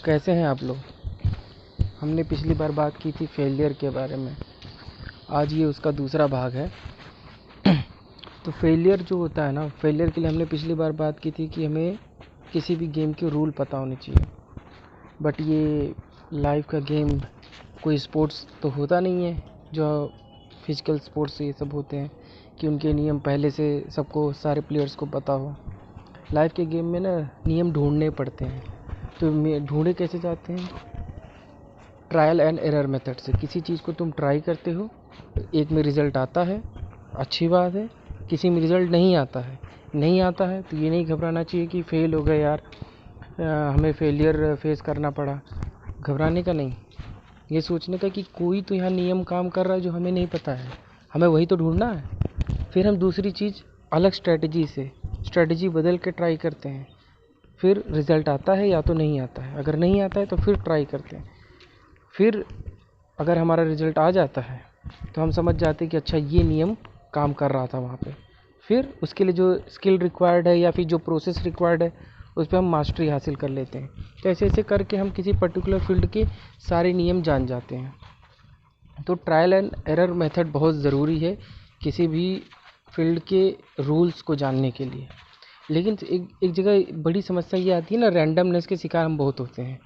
कैसे हैं आप लोग। हमने पिछली बार बात की थी फेलियर के बारे में। आज ये उसका दूसरा भाग है। तो फेलियर जो होता है ना, फेलियर के लिए हमने पिछली बार बात की थी कि हमें किसी भी गेम के रूल पता होने चाहिए। बट ये लाइफ का गेम कोई स्पोर्ट्स तो होता नहीं है जो फिजिकल स्पोर्ट्स ये सब होते हैं कि उनके नियम पहले से सबको, सारे प्लेयर्स को पता हो। लाइफ के गेम में ना नियम ढूंढने पड़ते हैं। तो ढूंढे कैसे जाते हैं? ट्रायल एंड एरर मेथड से। किसी चीज़ को तुम ट्राई करते हो, एक में रिज़ल्ट आता है, अच्छी बात है। किसी में रिज़ल्ट नहीं आता है तो ये नहीं घबराना चाहिए कि फ़ेल हो गए यार, हमें फेलियर फेस करना पड़ा। घबराने का नहीं, ये सोचने का कि कोई तो यहाँ नियम काम कर रहा है जो हमें नहीं पता है, हमें वही तो ढूंढना है। फिर हम दूसरी चीज़ अलग स्ट्रेटजी बदल के ट्राई करते हैं। फिर रिज़ल्ट आता है या तो नहीं आता है। अगर नहीं आता है तो फिर ट्राई करते हैं। फिर अगर हमारा रिज़ल्ट आ जाता है तो हम समझ जाते हैं कि अच्छा ये नियम काम कर रहा था वहाँ पे। फिर उसके लिए जो स्किल रिक्वायर्ड है या फिर जो प्रोसेस रिक्वायर्ड है उस पर हम मास्टरी हासिल कर लेते हैं। तो ऐसे ऐसे करके हम किसी पर्टिकुलर फील्ड के सारे नियम जान जाते हैं। तो ट्रायल एंड एरर मेथड बहुत ज़रूरी है किसी भी फील्ड के रूल्स को जानने के लिए। लेकिन एक जगह बड़ी समस्या ये आती है ना, रैंडमनेस के शिकार हम बहुत होते हैं।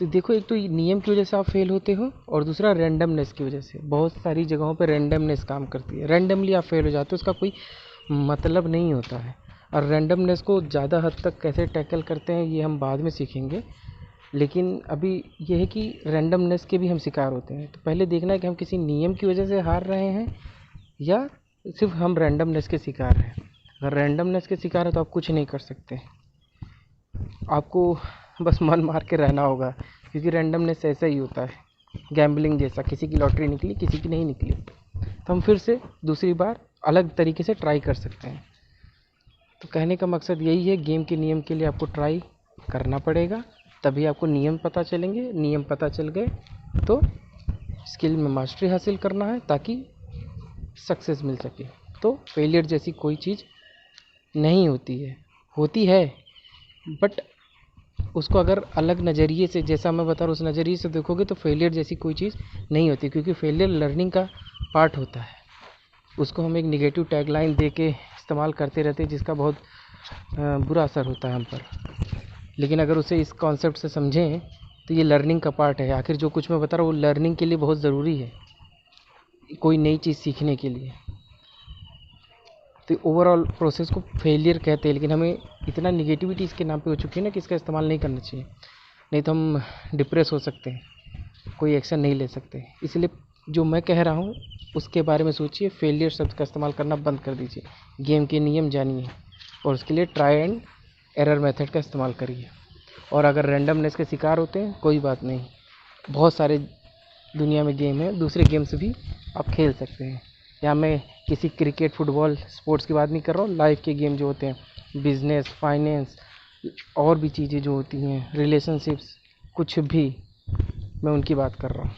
तो देखो, एक तो नियम की वजह से आप फेल होते हो और दूसरा रैंडमनेस की वजह से। बहुत सारी जगहों पे रैंडमनेस काम करती है। रैंडमली आप फेल हो जाते हो, उसका कोई मतलब नहीं होता है। और रैंडमनेस को ज़्यादा हद तक कैसे टैकल करते हैं ये हम बाद में सीखेंगे। लेकिन अभी ये है कि रैंडमनेस के भी हम शिकार होते हैं। तो पहले देखना है कि हम किसी नियम की वजह से हार रहे हैं या सिर्फ हम रैंडमनेस के शिकार हैं। अगर रैंडमनेस के शिकार है तो आप कुछ नहीं कर सकते, आपको बस मन मार के रहना होगा। क्योंकि रैंडमनेस ऐसा ही होता है, गैम्बलिंग जैसा। किसी की लॉटरी निकली, किसी की नहीं निकली, तो हम फिर से दूसरी बार अलग तरीके से ट्राई कर सकते हैं। तो कहने का मकसद यही है, गेम के नियम के लिए आपको ट्राई करना पड़ेगा, तभी आपको नियम पता चलेंगे। नियम पता चल गए तो स्किल में मास्टरी हासिल करना है ताकि सक्सेस मिल सके। तो फेलियर जैसी कोई चीज़ नहीं होती है बट उसको अगर अलग नज़रिए से, जैसा मैं बता रहा हूँ उस नज़रिए से देखोगे तो फेलियर जैसी कोई चीज़ नहीं होती। क्योंकि फेलियर लर्निंग का पार्ट होता है। उसको हम एक नेगेटिव टैगलाइन दे के इस्तेमाल करते रहते हैं जिसका बहुत बुरा असर होता है हम पर। लेकिन अगर उसे इस कॉन्सेप्ट से समझें तो ये लर्निंग का पार्ट है। आखिर जो कुछ मैं बता रहा हूँ वो लर्निंग के लिए बहुत ज़रूरी है, कोई नई चीज़ सीखने के लिए। तो ओवरऑल प्रोसेस को फेलियर कहते हैं, लेकिन हमें इतना निगेटिविटी इसके नाम पे हो चुकी है ना कि इसका इस्तेमाल नहीं करना चाहिए। नहीं तो हम डिप्रेस हो सकते हैं, कोई एक्शन नहीं ले सकते। इसलिए जो मैं कह रहा हूँ उसके बारे में सोचिए। फेलियर शब्द का इस्तेमाल करना बंद कर दीजिए। गेम के नियम जानिए और उसके लिए ट्राई एंड एरर मेथड का इस्तेमाल करिए। और अगर रैंडमनेस के शिकार होते हैं कोई बात नहीं, बहुत सारे दुनिया में गेम है, दूसरे गेम से भी आप खेल सकते हैं। या मैं किसी क्रिकेट, फुटबॉल, स्पोर्ट्स की बात नहीं कर रहा हूँ। लाइफ के गेम जो होते हैं, बिजनेस, फाइनेंस और भी चीज़ें जो होती हैं, रिलेशनशिप्स, कुछ भी, मैं उनकी बात कर रहा हूँ।